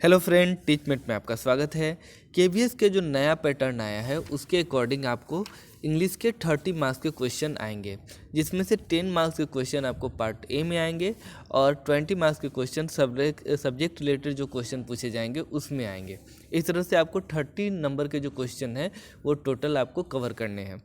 Hello friend, टीचमेट में आपका स्वागत है। केवीएस के जो नया पैटर्न आया है उसके अकॉर्डिंग आपको इंग्लिश के 30 मार्क्स के क्वेश्चन आएंगे, जिसमें से 10 मार्क्स के क्वेश्चन आपको पार्ट ए में आएंगे और 20 मार्क्स के क्वेश्चन सब्जेक्ट रिलेटेड जो क्वेश्चन पूछे जाएंगे उसमें आएंगे। इस तरह से आपको 30 नंबर के जो क्वेश्चन हैं वो टोटल आपको कवर करने हैं।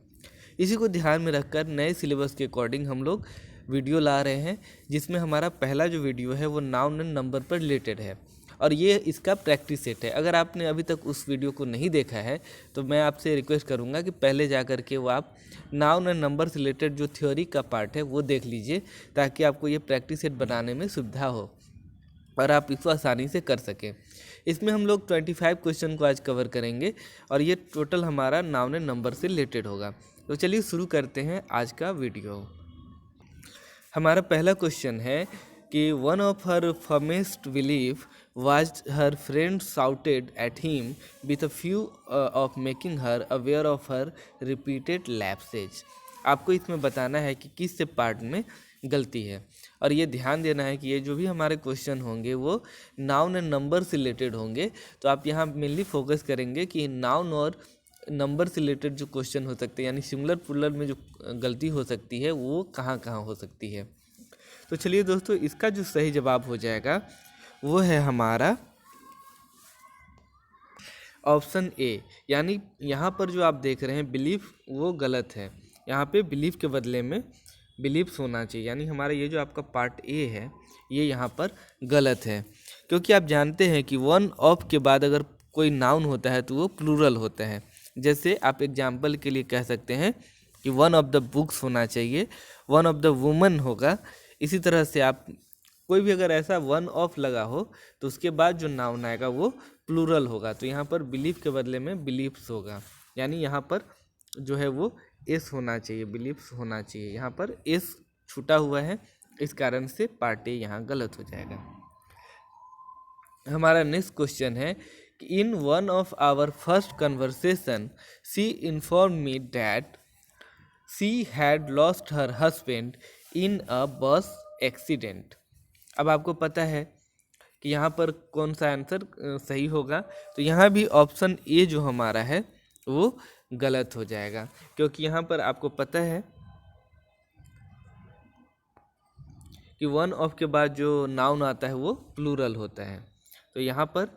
इसी को ध्यान में रखकर नए सिलेबस के अकॉर्डिंग हम लोग वीडियो ला रहे हैं, जिसमें हमारा पहला जो वीडियो है वो नाउन एंड नंबर पर रिलेटेड है और ये इसका प्रैक्टिस सेट है। अगर आपने अभी तक उस वीडियो को नहीं देखा है तो मैं आपसे रिक्वेस्ट करूंगा कि पहले जा कर के वो आप नाउन एंड नंबर से रिलेटेड जो थ्योरी का पार्ट है वो देख लीजिए, ताकि आपको ये प्रैक्टिस सेट बनाने में सुविधा हो और आप इसको आसानी से कर सकें। इसमें हम लोग 25 क्वेश्चन को आज कवर करेंगे और ये टोटल हमारा नाउन एंड नंबर से रिलेटेड होगा। तो चलिए शुरू करते हैं आज का वीडियो। हमारा पहला क्वेश्चन है कि one of her firmest belief was her friend shouted at him with a few of making her aware of her repeated lapses। आपको इसमें बताना है कि किस से पार्ट में गलती है और ये ध्यान देना है कि ये जो भी हमारे क्वेश्चन होंगे वो नाउन एंड नंबर से रिलेटेड होंगे। तो आप यहाँ मेनली फोकस करेंगे कि नाउन और नंबर से रिलेटेड जो क्वेश्चन हो सकते हैं, यानी सिंगुलर प्लूरल में जो गलती हो सकती है वो कहाँ कहाँ हो सकती है। तो चलिए दोस्तों, इसका जो सही जवाब हो जाएगा वो है हमारा ऑप्शन ए। यानी यहाँ पर जो आप देख रहे हैं बिलीफ वो गलत है। यहाँ पे बिलीफ के बदले में बिलीव्स होना चाहिए, यानी हमारा ये जो आपका पार्ट ए है ये यहाँ पर गलत है। क्योंकि आप जानते हैं कि वन ऑफ के बाद अगर कोई नाउन होता है तो वो प्लूरल होता है। जैसे आप एग्जाम्पल के लिए कह सकते हैं कि वन ऑफ द बुक्स होना चाहिए, वन ऑफ द वुमन होगा। इसी तरह से आप कोई भी अगर ऐसा वन ऑफ लगा हो तो उसके बाद जो नाउन आएगा वो प्लूरल होगा। तो यहाँ पर बिलीफ के बदले में बिलीफ्स होगा, यानी यहाँ पर जो है वो एस होना चाहिए, बिलीफ्स होना चाहिए। यहाँ पर एस छूटा हुआ है, इस कारण से पार्ट ए यहाँ गलत हो जाएगा। हमारा नेक्स्ट क्वेश्चन है कि in one of our first conversation she inform me that she had lost her husband in a bus accident. अब आपको पता है कि यहाँ पर कौन सा आंसर सही होगा। तो यहाँ भी ऑप्शन ए जो हमारा है वो गलत हो जाएगा, क्योंकि यहाँ पर आपको पता है कि वन ऑफ के बाद जो नाउन आता है वो प्लूरल होता है। तो यहाँ पर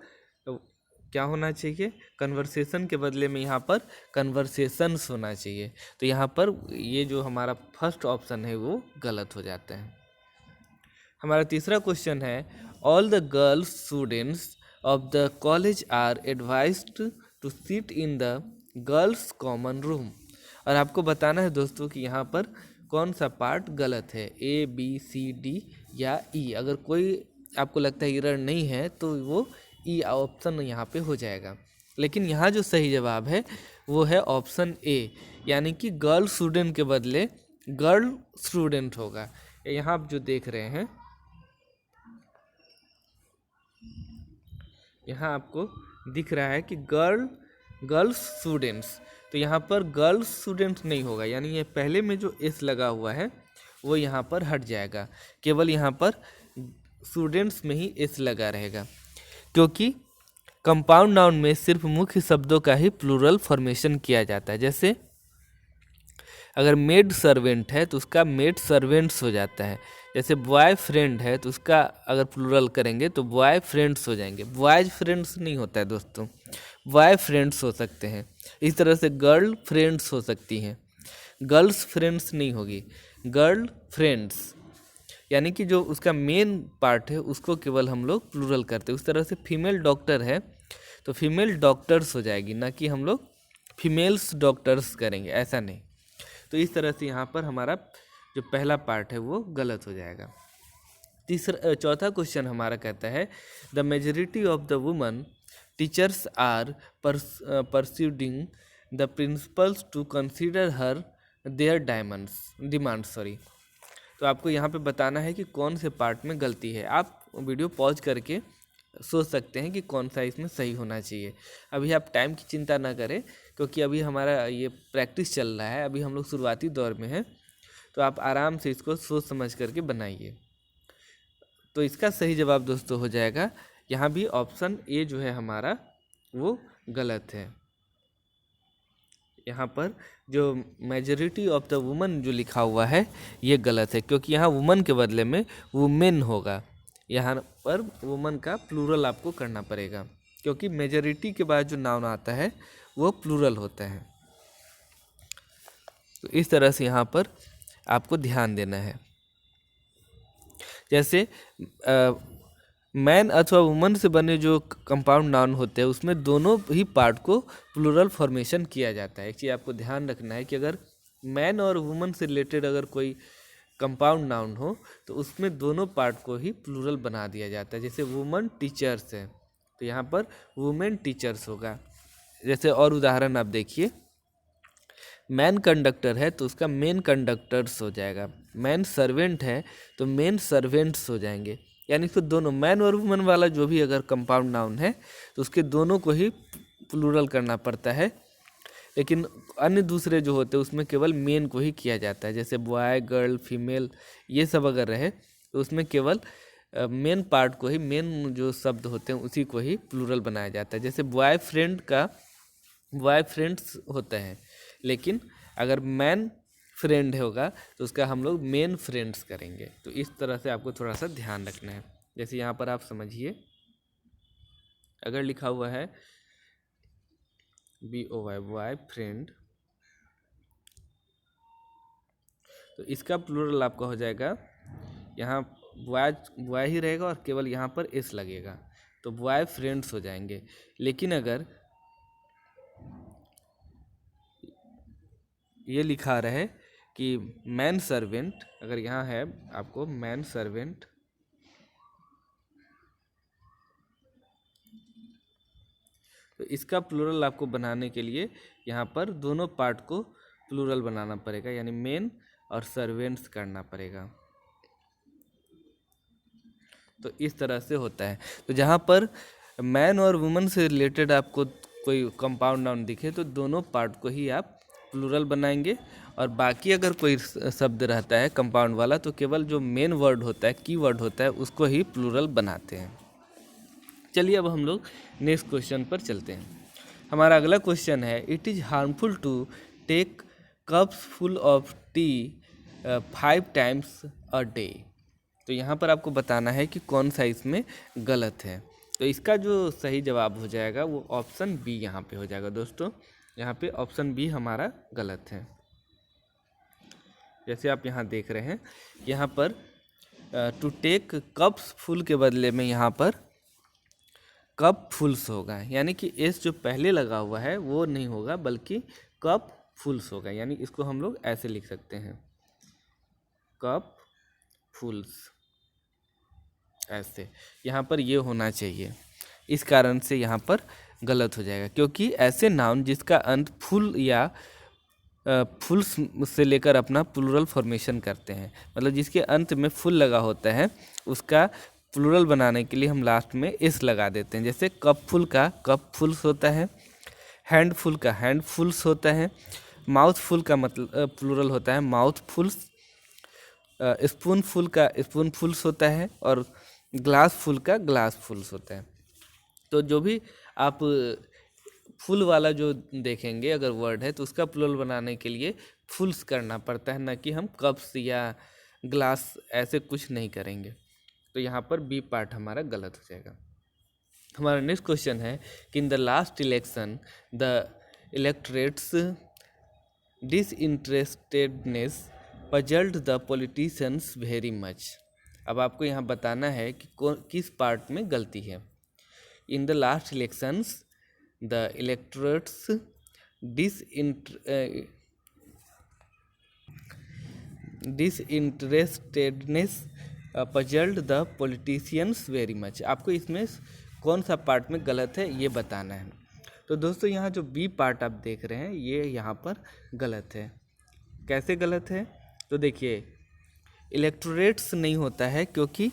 क्या होना चाहिए, कन्वर्सेशन के बदले में यहाँ पर कन्वर्सेशंस होना चाहिए। तो यहाँ पर ये जो हमारा फर्स्ट ऑप्शन है वो गलत हो जाता है। हमारा तीसरा क्वेश्चन है all the girls students of the college are advised to sit in the girls common room. और आपको बताना है दोस्तों कि यहाँ पर कौन सा पार्ट गलत है, ए बी सी डी या ई। अगर कोई आपको लगता है एरर नहीं है तो वो ई ऑप्शन यहाँ पे हो जाएगा। लेकिन यहाँ जो सही जवाब है वो है ऑप्शन ए, यानी कि गर्ल स्टूडेंट के बदले गर्ल स्टूडेंट होगा। यहाँ आप जो देख रहे हैं यहाँ आपको दिख रहा है कि गर्ल्स स्टूडेंट्स, तो यहाँ पर गर्ल्स स्टूडेंट्स नहीं होगा, यानी ये पहले में जो एस लगा हुआ है वो यहाँ पर हट जाएगा। केवल यहाँ पर स्टूडेंट्स में ही एस लगा रहेगा, क्योंकि कंपाउंड नाउन में सिर्फ मुख्य शब्दों का ही प्लूरल फॉर्मेशन किया जाता है। जैसे अगर मेड सर्वेंट है तो उसका मेड सर्वेंट्स हो जाता है। जैसे बॉय फ्रेंड है तो उसका अगर प्लूरल करेंगे तो बॉय फ्रेंड्स हो जाएंगे, बॉयज फ्रेंड्स नहीं होता है दोस्तों, बॉय फ्रेंड्स हो सकते हैं। इस तरह से गर्ल फ्रेंड्स हो सकती हैं, गर्ल्स फ्रेंड्स नहीं होगी, गर्ल फ्रेंड्स। यानी कि जो उसका मेन पार्ट है उसको केवल हम लोग प्लूरल करते हैं। उस तरह से फीमेल डॉक्टर है तो फीमेल डॉक्टर्स हो जाएगी, ना कि हम लोग फीमेल्स डॉक्टर्स करेंगे, ऐसा नहीं। तो इस तरह से यहाँ पर हमारा जो पहला पार्ट है वो गलत हो जाएगा। चौथा क्वेश्चन हमारा कहता है the majority of the women teachers are persuading the principals to consider her their demands. तो आपको यहाँ पे बताना है कि कौन से पार्ट में गलती है। आप वीडियो पॉज करके सोच सकते हैं कि कौन सा इसमें सही होना चाहिए। अभी आप टाइम की चिंता ना करें, क्योंकि अभी हमारा ये प्रैक्टिस चल रहा है, अभी हम लोग शुरुआती दौर में हैं। तो आप आराम से इसको सोच समझ करके बनाइए। तो इसका सही जवाब दोस्तों हो जाएगा यहाँ भी ऑप्शन ए जो है हमारा वो गलत है। यहाँ पर जो मेजॉरिटी ऑफ द वुमन जो लिखा हुआ है ये गलत है, क्योंकि यहाँ वुमन के बदले में वुमेन होगा। यहाँ पर वुमन का प्लूरल आपको करना पड़ेगा, क्योंकि मेजॉरिटी के बाद जो नाउन आता है वो प्लूरल होता है। तो इस तरह से यहाँ पर आपको ध्यान देना है। जैसे मैन अथवा वुमन से बने जो कंपाउंड नाउन होते हैं उसमें दोनों ही पार्ट को प्लूरल फॉर्मेशन किया जाता है। एक चीज़ आपको ध्यान रखना है कि अगर मैन और वुमन से रिलेटेड अगर कोई कंपाउंड नाउन हो तो उसमें दोनों पार्ट को ही प्लूरल बना दिया जाता है। जैसे वुमन टीचर्स है तो यहाँ पर वुमेन टीचर्स होगा। जैसे और उदाहरण आप देखिए, मैन कंडक्टर है तो उसका मेन कंडक्टर्स हो जाएगा। मैन सर्वेंट है तो मेन सर्वेंट्स हो जाएंगे। यानी कि दोनों मैन और वुमन वाला जो भी अगर कंपाउंड नाउन है तो उसके दोनों को ही प्लूरल करना पड़ता है, लेकिन अन्य दूसरे जो होते हैं उसमें केवल मेन को ही किया जाता है। जैसे बॉय, गर्ल, फीमेल ये सब अगर रहे तो उसमें केवल मेन पार्ट को ही, मेन जो शब्द होते हैं उसी को ही प्लूरल बनाया जाता है। जैसे बॉय फ्रेंड का बॉय फ्रेंड्स होता है, लेकिन अगर मैन फ्रेंड होगा तो उसका हम लोग मेन फ्रेंड्स करेंगे। तो इस तरह से आपको थोड़ा सा ध्यान रखना है। जैसे यहाँ पर आप समझिए, अगर लिखा हुआ है BOY बॉय फ्रेंड, तो इसका प्लूरल आपका हो जाएगा, यहाँ बॉय ही रहेगा और केवल यहाँ पर एस लगेगा तो बॉय फ्रेंड्स हो जाएंगे। लेकिन अगर ये लिखा रहे कि मैन सर्वेंट, अगर यहाँ है आपको मैन सर्वेंट, तो इसका प्लूरल आपको बनाने के लिए यहाँ पर दोनों पार्ट को प्लूरल बनाना पड़ेगा, यानी मेन और सर्वेंट्स करना पड़ेगा। तो इस तरह से होता है। तो जहाँ पर मैन और वुमन से रिलेटेड आपको कोई कंपाउंड नाउन दिखे तो दोनों पार्ट को ही आप प्लूरल बनाएंगे, और बाकी अगर कोई शब्द रहता है कंपाउंड वाला तो केवल जो मेन वर्ड होता है, की वर्ड होता है, उसको ही प्लूरल बनाते हैं। चलिए अब हम लोग नेक्स्ट क्वेश्चन पर चलते हैं। हमारा अगला क्वेश्चन है, it is harmful to take cups full of tea 5 times a day. तो यहाँ पर आपको बताना है कि कौन सा इसमें गलत है। तो इसका जो सही जवाब हो जाएगा वो ऑप्शन बी यहाँ पे हो जाएगा। दोस्तों यहाँ पे ऑप्शन बी हमारा गलत है। जैसे आप यहाँ देख रहे हैं, यहाँ पर टू टेक कप्स फुल के बदले में यहाँ पर कप फुल्स होगा, यानी कि एस जो पहले लगा हुआ है वो नहीं होगा बल्कि कप फुल्स होगा। यानी इसको हम लोग ऐसे लिख सकते हैं, कप फुल्स, ऐसे यहाँ पर ये होना चाहिए। इस कारण से यहाँ पर गलत हो जाएगा, क्योंकि ऐसे नाउन जिसका अंत फुल या फुल्स से लेकर अपना प्लूरल फॉर्मेशन करते हैं, मतलब जिसके अंत में फुल लगा होता है उसका प्लूरल बनाने के लिए हम लास्ट में एस लगा देते हैं। जैसे कप फुल का कप फुल्स होता है, हैंड फुल का हैंड फुल्स होता है, माउथ फुल का मतलब प्लूरल होता है माउथ फुल्स, स्पून फुल का स्पून फुल्स होता है, और ग्लास फुल का ग्लास फुल्स होता है। तो जो भी आप फुल वाला जो देखेंगे अगर वर्ड है तो उसका प्लूरल बनाने के लिए फुल्स करना पड़ता है, ना कि हम कप्स या ग्लास ऐसे कुछ नहीं करेंगे। तो यहाँ पर बी पार्ट हमारा गलत हो जाएगा। हमारा नेक्स्ट क्वेश्चन है कि in the last election the electorate's disinterestedness puzzled the politicians very much. अब आपको यहाँ बताना है कि किस पार्ट में गलती है। In the last elections the electorate's disinterestedness puzzled the politicians very much. आपको इसमें कौन सा पार्ट में गलत है ये बताना है। तो दोस्तों यहाँ जो बी पार्ट आप देख रहे हैं ये यहाँ पर गलत है। कैसे गलत है? तो देखिए, इलेक्टोरेट्स नहीं होता है, क्योंकि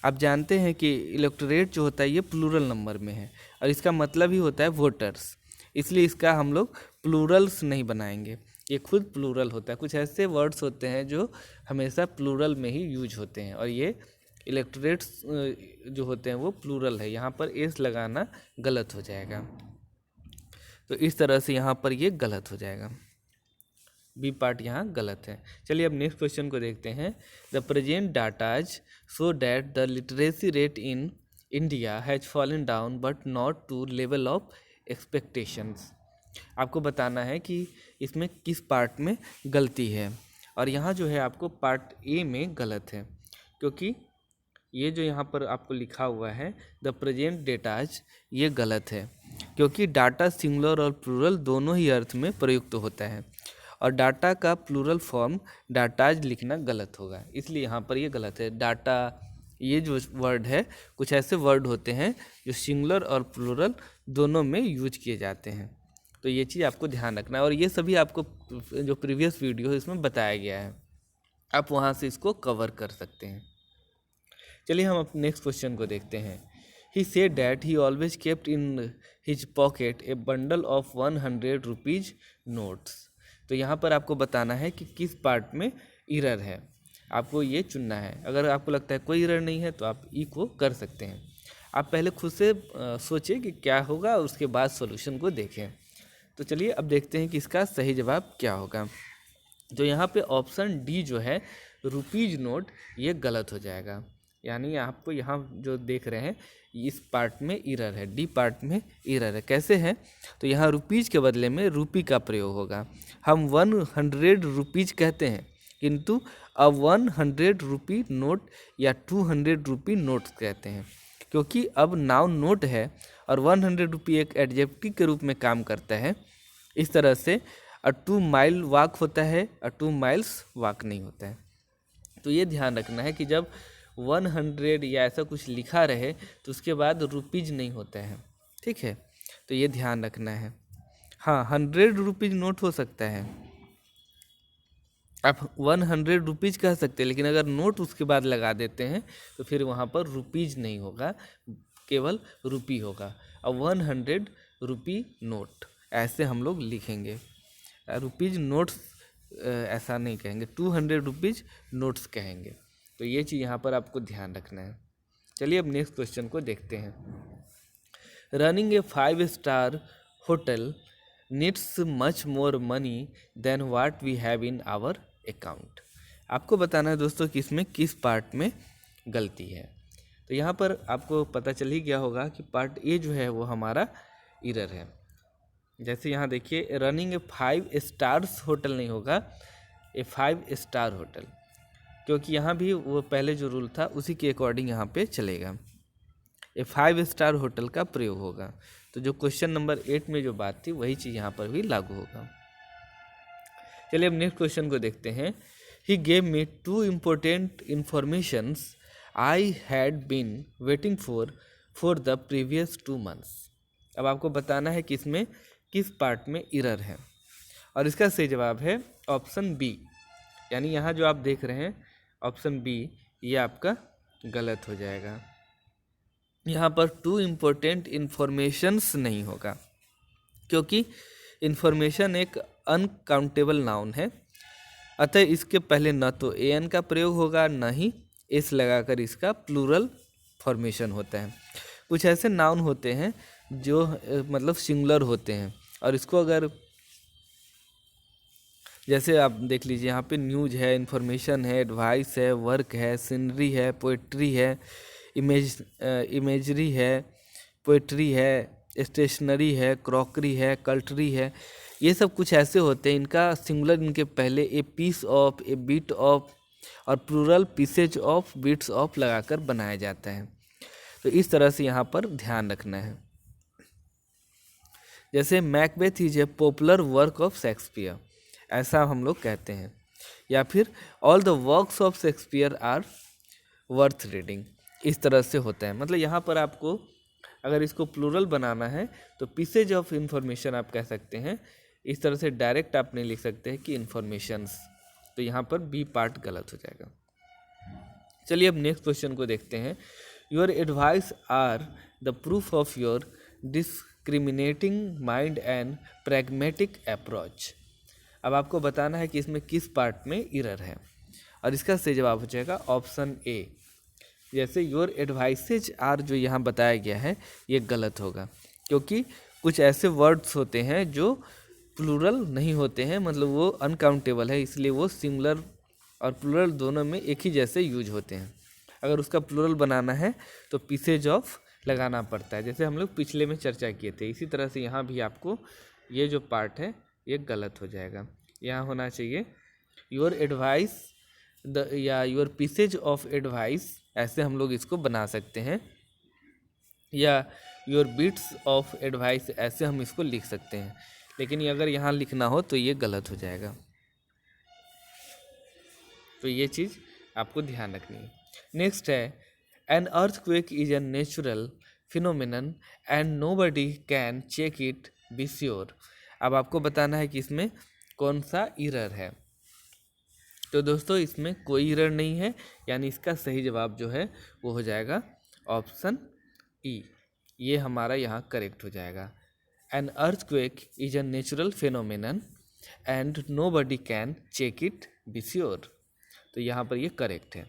आप जानते हैं कि इलेक्टोरेट जो होता है ये प्लूरल नंबर में है और इसका मतलब ही होता है वोटर्स, इसलिए इसका हम लोग प्लूरल्स नहीं बनाएंगे, ये खुद प्लूरल होता है। कुछ ऐसे वर्ड्स होते हैं जो हमेशा प्लूरल में ही यूज होते हैं और ये इलेक्टोरेट्स जो होते हैं वो प्लूरल है, यहाँ पर एस लगाना गलत हो जाएगा। तो इस तरह से यहाँ पर ये गलत हो जाएगा, बी पार्ट यहाँ गलत है। चलिए अब नेक्स्ट क्वेश्चन को देखते हैं। The present datas show that the literacy rate in India has fallen down but not to level of expectations. आपको बताना है कि इसमें किस पार्ट में गलती है, और यहाँ जो है आपको पार्ट ए में गलत है, क्योंकि ये जो यहाँ पर आपको लिखा हुआ है द प्रेजेंट डेटाज, ये गलत है, क्योंकि डाटा सिंगुलर और प्लूरल दोनों ही अर्थ में प्रयुक्त होता है, और डाटा का प्लूरल फॉर्म डाटाज लिखना गलत होगा, इसलिए यहाँ पर ये गलत है। डाटा ये जो वर्ड है, कुछ ऐसे वर्ड होते हैं जो सिंगुलर और प्लूरल दोनों में यूज किए जाते हैं, तो ये चीज़ आपको ध्यान रखना है, और ये सभी आपको जो प्रीवियस वीडियो है इसमें बताया गया है, आप वहाँ से इसको कवर कर सकते हैं। चलिए हम अपने नेक्स्ट क्वेश्चन को देखते हैं। He said that he always kept in his pocket A bundle of 100 rupees notes. तो यहाँ पर आपको बताना है कि किस पार्ट में इरर है, आपको ये चुनना है। अगर आपको लगता है कोई इरर नहीं है तो आप ई को कर सकते हैं। आप पहले खुद से सोचिए कि क्या होगा, उसके बाद सॉल्यूशन को देखें। तो चलिए अब देखते हैं कि इसका सही जवाब क्या होगा। तो यहाँ पे ऑप्शन डी जो है रुपीज़ नोट, ये गलत हो जाएगा, यानी आपको यहाँ जो देख रहे हैं इस पार्ट में इरर है, डी पार्ट में इरर है। कैसे है, तो यहाँ रुपीज़ के बदले में रूपी का प्रयोग होगा। हम 100 रुपीज़ कहते हैं, किंतु अब 100 रुपी नोट या 200 रुपी नोट्स कहते हैं, क्योंकि अब नाउन नोट है और 100 रुपी एक एडजेक्टिव के रूप में काम करता है। इस तरह से अ 2 माइल वॉक होता है, अ 2 माइल्स वॉक नहीं होता है। तो ये ध्यान रखना है कि जब 100 या ऐसा कुछ लिखा रहे तो उसके बाद रुपीज़ नहीं होता है, ठीक है, तो ये ध्यान रखना है। हाँ, 100 रुपीज़ नोट हो सकता है, आप 100 रुपीज़ कह सकते हैं, लेकिन अगर नोट उसके बाद लगा देते हैं तो फिर वहाँ पर रुपीज़ नहीं होगा, केवल रुपी होगा। अब 100 रुपी नोट ऐसे हम लोग लिखेंगे, रुपीज़ नोट्स ऐसा नहीं कहेंगे, 200 रुपीज़ नोट्स कहेंगे। तो ये चीज़ यहाँ पर आपको ध्यान रखना है। चलिए अब नेक्स्ट क्वेश्चन को देखते हैं। Running a five star hotel needs much more money than what we have in our account. आपको बताना है दोस्तों कि इसमें किस पार्ट में गलती है। तो यहाँ पर आपको पता चल ही गया होगा कि पार्ट ए जो है वो हमारा इरर है। जैसे यहाँ देखिए, रनिंग ए 5 स्टार्स होटल नहीं होगा, ए 5 स्टार होटल, क्योंकि यहाँ भी वो पहले जो रूल था उसी के अकॉर्डिंग यहाँ पे चलेगा, ए 5 स्टार होटल का प्रयोग होगा। तो जो क्वेश्चन नंबर 8 में जो बात थी वही चीज़ यहाँ पर भी लागू होगा। चलिए अब नेक्स्ट क्वेश्चन को देखते हैं। He gave me 2 important informations I had been waiting for the previous 2 months। अब आपको बताना है कि इसमें किस पार्ट में इरर है, और इसका सही जवाब है ऑप्शन बी, यानी यहाँ जो आप देख रहे हैं ऑप्शन बी, ये आपका गलत हो जाएगा। यहाँ पर 2 इम्पोर्टेंट इन्फॉर्मेशंस नहीं होगा, क्योंकि इन्फॉर्मेशन एक अनकाउंटेबल नाउन है, अतः इसके पहले न तो एन का प्रयोग होगा, न ही एस लगाकर इसका प्लूरल फॉर्मेशन होता है। कुछ ऐसे नाउन होते हैं जो मतलब सिंगुलर होते हैं, और इसको अगर जैसे आप देख लीजिए, यहाँ पे न्यूज है, इन्फॉर्मेशन है, एडवाइस है, वर्क है, सीनरी है, पोइट्री है, इमेजरी है, पोइट्री है, स्टेशनरी है, क्रॉकरी है, कल्टरी है, ये सब कुछ ऐसे होते हैं, इनका सिंगुलर इनके पहले a piece of, a bit of और plural pieces of, bits of लगाकर बनाया जाता है। तो इस तरह से यहाँ पर ध्यान रखना है। जैसे Macbeth is a popular work of Shakespeare, ऐसा हम लोग कहते हैं, या फिर all the works of Shakespeare are worth reading, इस तरह से होता है। मतलब यहाँ पर आपको अगर इसको प्लूरल बनाना है तो पीसेज ऑफ इंफॉर्मेशन आप कह सकते हैं, इस तरह से डायरेक्ट आप नहीं लिख सकते हैं कि इन्फॉर्मेशंस, तो यहाँ पर बी पार्ट गलत हो जाएगा। चलिए अब नेक्स्ट क्वेश्चन को देखते हैं। Your advice are the proof of your discriminating mind and pragmatic approach. अब आपको बताना है कि इसमें किस पार्ट में इरर है, और इसका सही जवाब हो जाएगा ऑप्शन ए, जैसे योर एडवाइसेज आर जो यहाँ बताया गया है ये गलत होगा, क्योंकि कुछ ऐसे वर्ड्स होते हैं जो प्लूरल नहीं होते हैं, मतलब वो अनकाउंटेबल है, इसलिए वो सिंगुलर और प्लूरल दोनों में एक ही जैसे यूज होते हैं। अगर उसका प्लूरल बनाना है तो पीसेज ऑफ लगाना पड़ता है, जैसे हम लोग पिछले में चर्चा किए थे। इसी तरह से यहाँ भी आपको ये जो पार्ट है ये गलत हो जाएगा। यहाँ होना चाहिए योर एडवाइस या योर पीसेज ऑफ एडवाइस, ऐसे हम लोग इसको बना सकते हैं, या योर बिट्स ऑफ एडवाइस ऐसे हम इसको लिख सकते हैं। लेकिन अगर यहाँ लिखना हो तो ये गलत हो जाएगा, तो ये चीज़ आपको ध्यान रखनी है। नेक्स्ट है an earthquake is a natural phenomenon and nobody can check it be sure. अब आपको बताना है कि इसमें कौन सा इरर है। तो दोस्तों इसमें कोई इरर नहीं है, यानी इसका सही जवाब जो है वो हो जाएगा ऑप्शन ई, ये हमारा यहाँ करेक्ट हो जाएगा। An earthquake is a natural phenomenon and nobody can check it be sure, तो यहाँ पर ये करेक्ट है।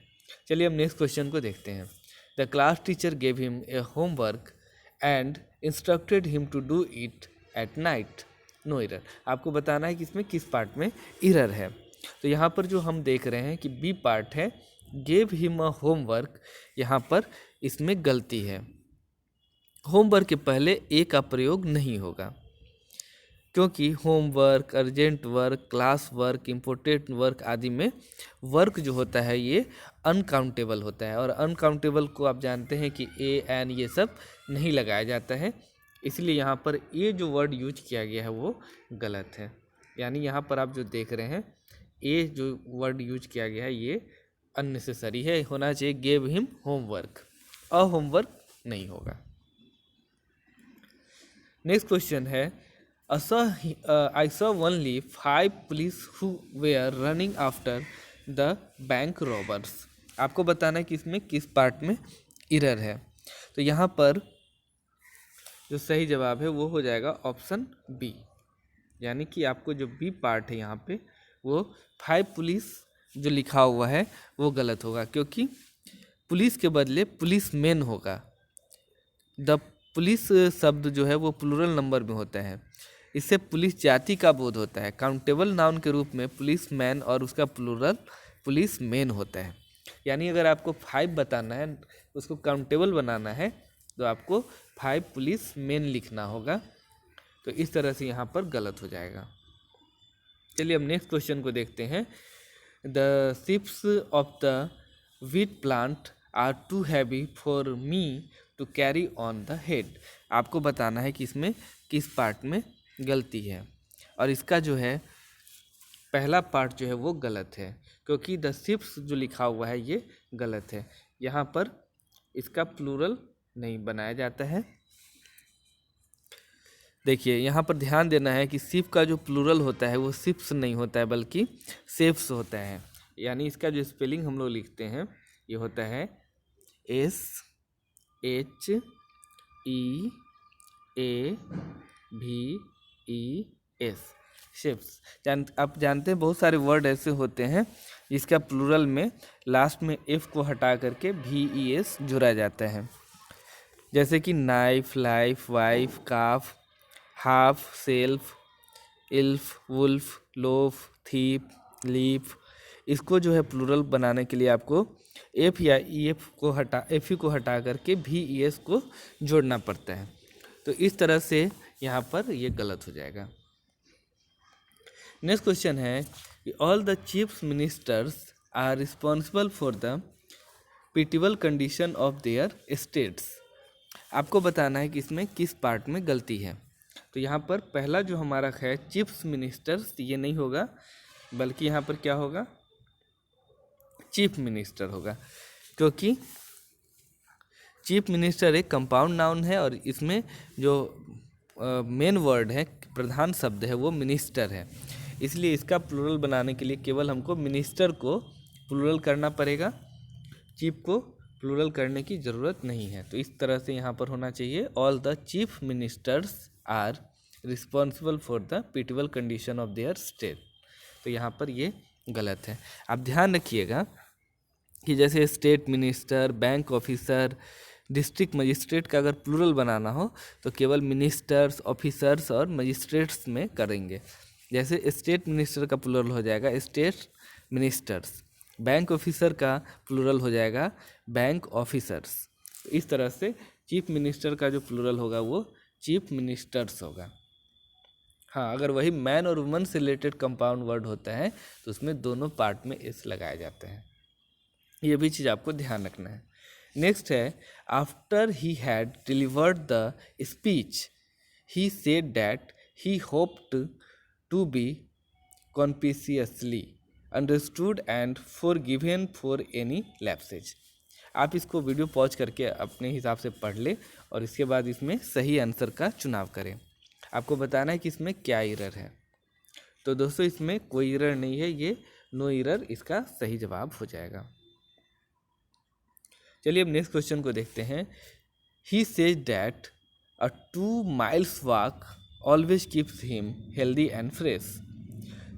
चलिए हम नेक्स्ट क्वेश्चन को देखते हैं। The class teacher gave him a homework and instructed him to do it at night, no error. आपको बताना है कि इसमें किस पार्ट में इरर है। तो यहाँ पर जो हम देख रहे हैं कि बी पार्ट है, गेव हिम अ होमवर्क, यहाँ पर इसमें गलती है। होमवर्क के पहले ए का प्रयोग नहीं होगा, क्योंकि homework, urgent work, class work, important work आदि में वर्क जो होता है ये अनकाउंटेबल होता है, और अनकाउंटेबल को आप जानते हैं कि ए एन ये सब नहीं लगाया जाता है, इसलिए यहाँ पर ये जो वर्ड यूज किया गया है वो गलत है। यानी यहाँ पर आप जो देख रहे हैं ये जो वर्ड यूज किया गया है ये अननेसेसरी है, होना चाहिए गेव हिम होमवर्क, और होमवर्क नहीं होगा। नेक्स्ट क्वेश्चन है I saw only 5 police who were running after the bank robbers। आपको बताना है कि इसमें किस पार्ट में इरर है। तो यहाँ पर जो सही जवाब है वो हो जाएगा ऑप्शन बी, यानी कि आपको जो बी पार्ट है यहाँ पे वो 5 पुलिस जो लिखा हुआ है वो गलत होगा, क्योंकि पुलिस के बदले पुलिस मैन होगा। द पुलिस शब्द जो है वो प्लूरल नंबर में होता है, इससे पुलिस जाति का बोध होता है। काउंटेबल नाउन के रूप में पुलिस मैन और उसका प्लूरल पुलिस मैन होता है। यानी अगर आपको 5 बताना है, उसको काउंटेबल बनाना है, तो आपको 5 पुलिस मैन लिखना होगा। तो इस तरह से यहाँ पर गलत हो जाएगा। चलिए अब नेक्स्ट क्वेश्चन को देखते हैं। The ships of the wheat plant are too heavy for me to carry on the head. आपको बताना है कि इसमें किस पार्ट में गलती है, और इसका जो है पहला पार्ट जो है वो गलत है, क्योंकि द शिप्स जो लिखा हुआ है ये गलत है। यहाँ पर इसका प्लूरल नहीं बनाया जाता है। देखिए यहाँ पर ध्यान देना है कि शिप का जो प्लूरल होता है वो शिप्स नहीं होता है बल्कि शेप्स होता है। यानी इसका जो स्पेलिंग हम लोग लिखते हैं ये होता है SHEAVES, शेप्स। आप जानते हैं बहुत सारे वर्ड ऐसे होते हैं जिसका प्लूरल में लास्ट में एफ को हटा करके VES जुड़ा जाता है, जैसे कि knife, life, wife, calf, half, self, elf, wolf, loaf, thief, leaf. इसको जो है प्लूरल बनाने के लिए आपको एफ या EF को हटा करके VES को जोड़ना पड़ता है। तो इस तरह से यहाँ पर ये गलत हो जाएगा। नेक्स्ट क्वेश्चन है कि all the chief ministers are responsible for the pitiable condition of their states. आपको बताना है कि इसमें किस पार्ट में गलती है। तो यहाँ पर पहला जो हमारा है चीफ मिनिस्टर्स, ये नहीं होगा, बल्कि यहाँ पर क्या होगा, चीफ मिनिस्टर होगा, क्योंकि चीफ मिनिस्टर एक कंपाउंड नाउन है और इसमें जो मेन वर्ड है, प्रधान शब्द है, वो मिनिस्टर है। इसलिए इसका प्लूरल बनाने के लिए केवल हमको मिनिस्टर को प्लूरल करना पड़ेगा, चीफ को प्लूरल करने की ज़रूरत नहीं है। तो इस तरह से यहाँ पर होना चाहिए all the chief ministers are responsible for the pitiable condition of their state. तो यहाँ पर ये गलत है। आप ध्यान रखिएगा कि जैसे state minister, bank officer, district magistrate का अगर प्लूरल बनाना हो तो केवल मिनिस्टर्स, ऑफिसर्स और मजिस्ट्रेट्स में करेंगे। जैसे स्टेट मिनिस्टर का प्लूरल हो जाएगा स्टेट मिनिस्टर्स, बैंक ऑफिसर का प्लूरल हो जाएगा बैंक ऑफिसर्स। इस तरह से चीफ मिनिस्टर का जो प्लूरल होगा वो चीफ मिनिस्टर्स होगा। हाँ, अगर वही मैन और वुमन से रिलेटेड कंपाउंड वर्ड होता है तो उसमें दोनों पार्ट में एस लगाए जाते हैं। ये भी चीज़ आपको ध्यान रखना है। नेक्स्ट है, after he had delivered the speech he said that he hoped to be conspicuously understood and forgiven for any lapses. आप इसको वीडियो पॉज करके अपने हिसाब से पढ़ ले और इसके बाद इसमें सही आंसर का चुनाव करें। आपको बताना है कि इसमें क्या एरर है। तो दोस्तों इसमें कोई एरर नहीं है, ये नो एरर इसका सही जवाब हो जाएगा। चलिए अब नेक्स्ट क्वेश्चन को देखते हैं। He says that a 2 miles walk always keeps him healthy and fresh.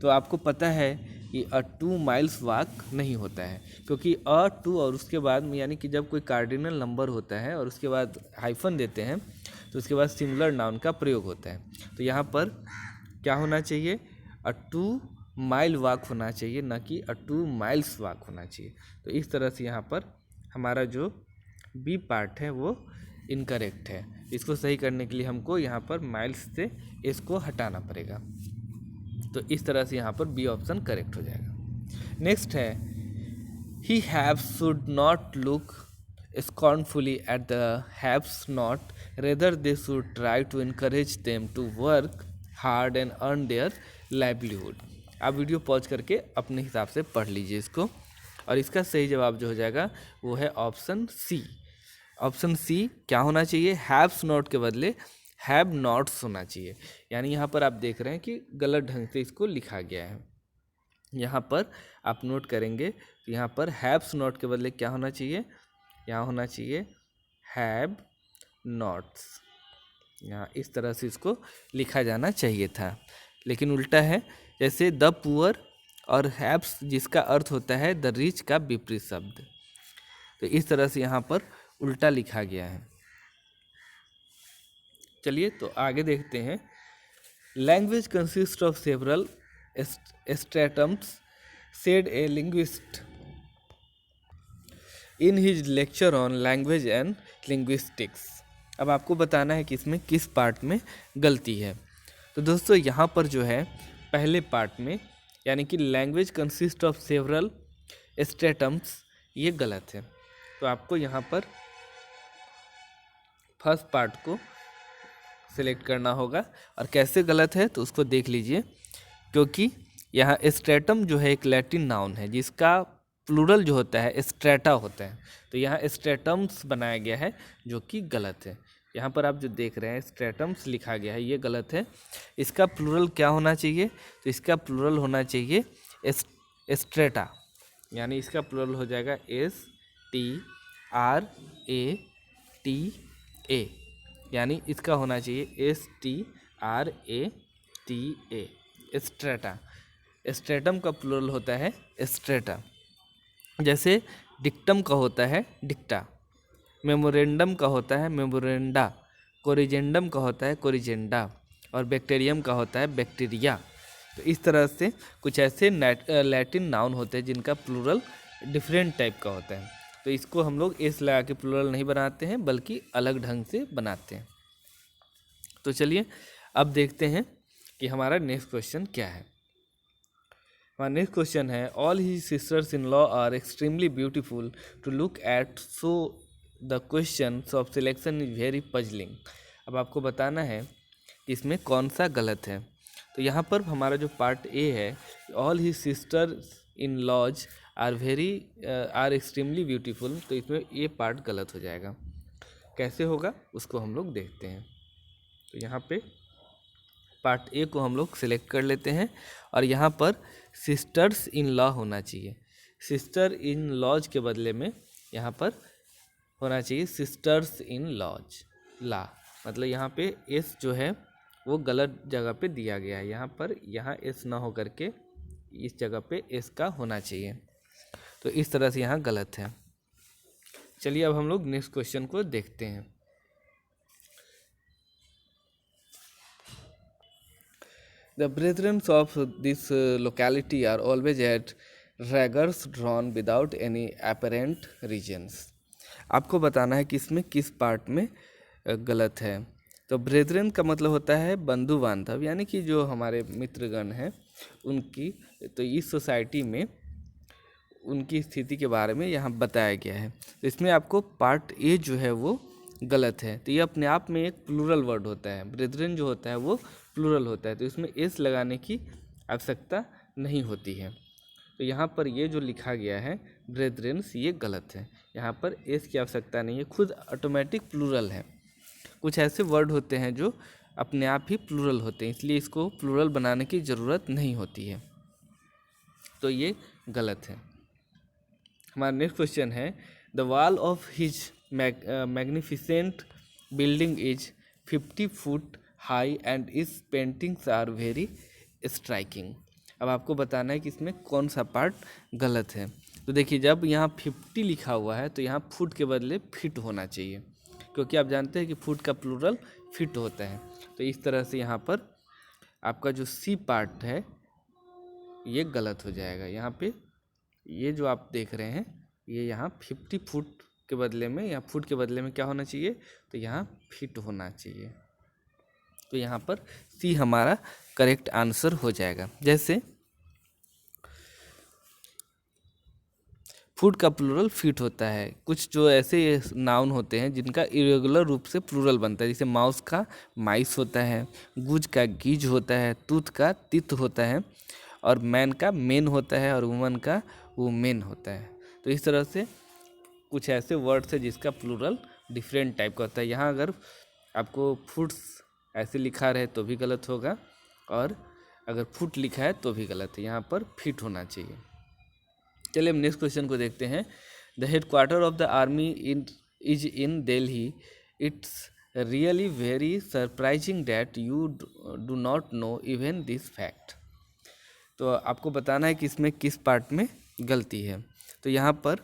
तो आपको पता है कि 2 miles वॉक नहीं होता है, क्योंकि 2 और उसके बाद में यानी कि जब कोई कार्डिनल नंबर होता है और उसके बाद हाइफन देते हैं तो उसके बाद सिंगुलर नाउन का प्रयोग होता है। तो यहाँ पर क्या होना चाहिए, 2 mile वॉक होना चाहिए, ना कि 2 miles वॉक होना चाहिए। तो इस तरह से यहाँ पर हमारा जो बी पार्ट है वो इनकरेक्ट है। इसको सही करने के लिए हमको यहाँ पर माइल्स से इसको हटाना पड़ेगा। तो इस तरह से यहाँ पर बी ऑप्शन करेक्ट हो जाएगा। नेक्स्ट है, he have should not look scornfully at the haves not, rather they should try to encourage them to work hard and earn their livelihood। आप वीडियो पॉज करके अपने हिसाब से पढ़ लीजिए इसको, और इसका सही जवाब जो हो जाएगा वो है ऑप्शन सी। ऑप्शन सी क्या होना चाहिए, हैव्स नॉट के बदले हैव नॉट्स होना चाहिए। यानी यहाँ पर आप देख रहे हैं कि गलत ढंग से इसको लिखा गया है। यहाँ पर आप नोट करेंगे तो यहाँ पर हैव्स नॉट के बदले क्या होना चाहिए, यहाँ होना चाहिए हैव नॉट्स। यहाँ इस तरह से इसको लिखा जाना चाहिए था, लेकिन उल्टा है। जैसे द पुअर और हैव्स जिसका अर्थ होता है द रिच का विपरीत शब्द, तो इस तरह से यहाँ पर उल्टा लिखा गया है। चलिए तो आगे देखते हैं। Language consist of several stratums said a linguist in his lecture on language and linguistics. अब आपको बताना है कि इसमें किस पार्ट में गलती है। तो दोस्तों यहाँ पर जो है पहले पार्ट में यानी कि लैंग्वेज कंसिस्ट ऑफ सेवरल स्ट्रेटम्स, ये गलत है। तो आपको यहाँ पर फर्स्ट पार्ट को सिलेक्ट करना होगा। और कैसे गलत है तो उसको देख लीजिए, क्योंकि यहाँ स्ट्रेटम जो है एक लैटिन नाउन है जिसका प्लूरल जो होता है स्ट्रेटा होता है। तो यहाँ स्ट्रेटम्स बनाया गया है जो कि गलत है। यहाँ पर आप जो देख रहे हैं स्ट्रेटम्स लिखा गया है, ये गलत है। इसका प्लूरल क्या होना चाहिए, तो इसका प्लूरल होना चाहिए स्ट्रेटा, यानी इसका प्लूरल हो जाएगा STRATA, यानी इसका होना चाहिए STRATA, स्ट्रेटा। स्ट्रेटम का प्लूरल होता है स्ट्रेटा। जैसे डिक्टम का होता है डिक्टा, मेमोरेंडम का होता है मेमोरेंडा, कोरिजेंडम का होता है कोरिजेंडा, और बैक्टीरियम का होता है बैक्टीरिया। तो इस तरह से कुछ ऐसे लैटिन नाउन होते हैं जिनका प्लूरल डिफरेंट टाइप का होता है। तो इसको हम लोग एस लगा के प्लूरल नहीं बनाते हैं, बल्कि अलग ढंग से बनाते हैं। तो चलिए अब देखते हैं कि हमारा नेक्स्ट क्वेश्चन क्या है। हमारा नेक्स्ट क्वेश्चन है, all he sisters in law are extremely beautiful to look at, so the question of selection is very puzzling. अब आपको बताना है कि इसमें कौन सा गलत है। तो यहाँ पर हमारा जो पार्ट ए है, all he sisters in laws are extremely beautiful, तो इसमें ये पार्ट गलत हो जाएगा। कैसे होगा उसको हम लोग देखते हैं। तो यहाँ पे पार्ट ए को हम लोग सिलेक्ट कर लेते हैं और यहाँ पर सिस्टर्स इन लॉ होना चाहिए। सिस्टर इन लॉज के बदले में यहाँ पर होना चाहिए सिस्टर्स इन लॉज ला, मतलब यहाँ पे एस जो है वो गलत जगह पे दिया गया है। यहाँ पर यहाँ एस ना हो करके इस जगह पे एस का होना चाहिए। तो इस तरह से यहाँ गलत है। चलिए अब हम लोग नेक्स्ट क्वेश्चन को देखते हैं। The brethren of this locality are always at daggers drawn without any apparent reasons. आपको बताना है कि इसमें किस पार्ट में गलत है। तो ब्रेदरन का मतलब होता है बंधु बांधव, यानी कि जो हमारे मित्रगण हैं उनकी, तो इस सोसाइटी में उनकी स्थिति के बारे में यहाँ बताया गया है। तो इसमें आपको पार्ट ए जो है वो गलत है। तो ये अपने आप में एक प्लूरल वर्ड होता है, ब्रेदरन जो होता है वो प्लूरल होता है, तो इसमें एस लगाने की आवश्यकता नहीं होती है। तो यहाँ पर ये जो लिखा गया है ब्रेदरेंस, ये गलत है। यहाँ पर एस की आवश्यकता नहीं है, खुद ऑटोमेटिक प्लूरल है। कुछ ऐसे वर्ड होते हैं जो अपने आप ही प्लूरल होते हैं, इसलिए इसको प्लूरल बनाने की ज़रूरत नहीं होती है। तो ये गलत है। हमारा नेक्स्ट क्वेश्चन है, the wall of his magnificent building is 50 foot high and इस पेंटिंग्स आर वेरी स्ट्राइकिंग। अब आपको बताना है कि इसमें कौन सा पार्ट गलत है। तो देखिए, जब यहाँ 50 लिखा हुआ है तो यहाँ फुट के बदले फिट होना चाहिए, क्योंकि आप जानते हैं कि फुट का प्लूरल फिट होता है। तो इस तरह से यहाँ पर आपका जो सी पार्ट है ये गलत हो जाएगा। यहाँ पे ये जो आप देख रहे हैं, ये यहाँ 50 फुट के बदले में, यहाँ फुट के बदले में क्या होना चाहिए, तो यहाँ फिट होना चाहिए। तो यहाँ पर सी हमारा करेक्ट आंसर हो जाएगा। जैसे फुट का प्लूरल फिट होता है। कुछ जो ऐसे नाउन होते हैं जिनका इरेगुलर रूप से प्लूरल बनता है, जैसे माउस का माइस होता है, गुज का गीज होता है, तूत का तित होता है, और मैन का मेन होता है, और वुमन का वुमेन होता है। तो इस तरह से कुछ ऐसे वर्ड्स है जिसका प्लूरल डिफरेंट टाइप का होता है। यहाँ अगर आपको फुट्स ऐसे लिखा रहे तो भी गलत होगा, और अगर फुट लिखा है तो भी गलत है। यहाँ पर फिट होना चाहिए। चलिए हम नेक्स्ट क्वेश्चन को देखते हैं। The headquarter of the army is in Delhi. It's really very surprising that you do not know even this fact. तो आपको बताना है कि इसमें किस पार्ट में गलती है। तो यहाँ पर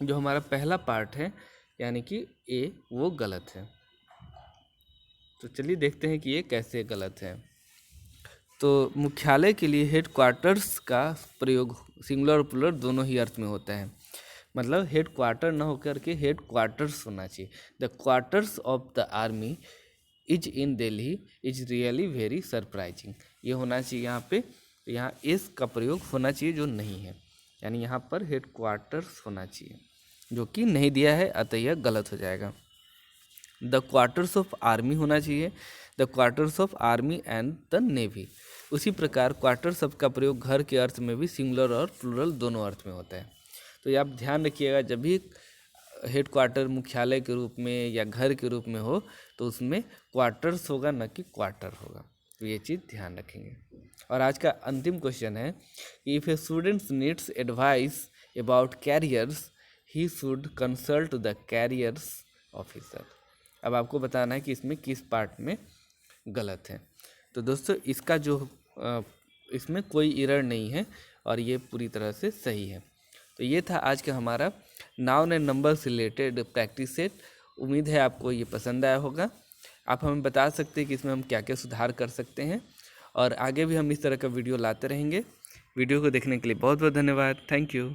जो हमारा पहला पार्ट है यानी कि ए, वो गलत है। तो चलिए देखते हैं कि ये कैसे गलत है। तो मुख्यालय के लिए हेड क्वार्टर्स का प्रयोग सिंगुलर और प्लूरल दोनों ही अर्थ में होता है। मतलब हेड क्वार्टर न होकर के हेड क्वार्टर्स होना चाहिए। The quarters of the army is in Delhi is really very surprising, ये होना चाहिए यहाँ पे। यहाँ एस का प्रयोग होना चाहिए जो नहीं है, यानी यहाँ पर हेड क्वार्टर्स होना चाहिए, जो कि नहीं दिया है, अतः यह गलत हो जाएगा। द क्वार्टर्स ऑफ आर्मी होना चाहिए, the quarters of army and the navy. उसी प्रकार क्वार्टर शब्द का प्रयोग घर के अर्थ में भी सिंगुलर और प्लूरल दोनों अर्थ में होता है। तो ये आप ध्यान रखिएगा, जब भी हेड क्वार्टर मुख्यालय के रूप में या घर के रूप में हो तो उसमें क्वार्टर्स होगा, न कि क्वार्टर होगा। तो ये चीज़ ध्यान रखेंगे। और आज का अंतिम क्वेश्चन है, if A students needs advice about carriers he should consult the carriers officer. अब आपको बताना है कि इसमें किस पार्ट में गलत है। तो दोस्तों इसका जो इसमें कोई एरर नहीं है और ये पूरी तरह से सही है। तो ये था आज का हमारा नाउन एंड नंबर से रिलेटेड प्रैक्टिस सेट। उम्मीद है आपको ये पसंद आया होगा। आप हमें बता सकते हैं कि इसमें हम क्या क्या सुधार कर सकते हैं, और आगे भी हम इस तरह का वीडियो लाते रहेंगे। वीडियो को देखने के लिए बहुत बहुत धन्यवाद। Thank you.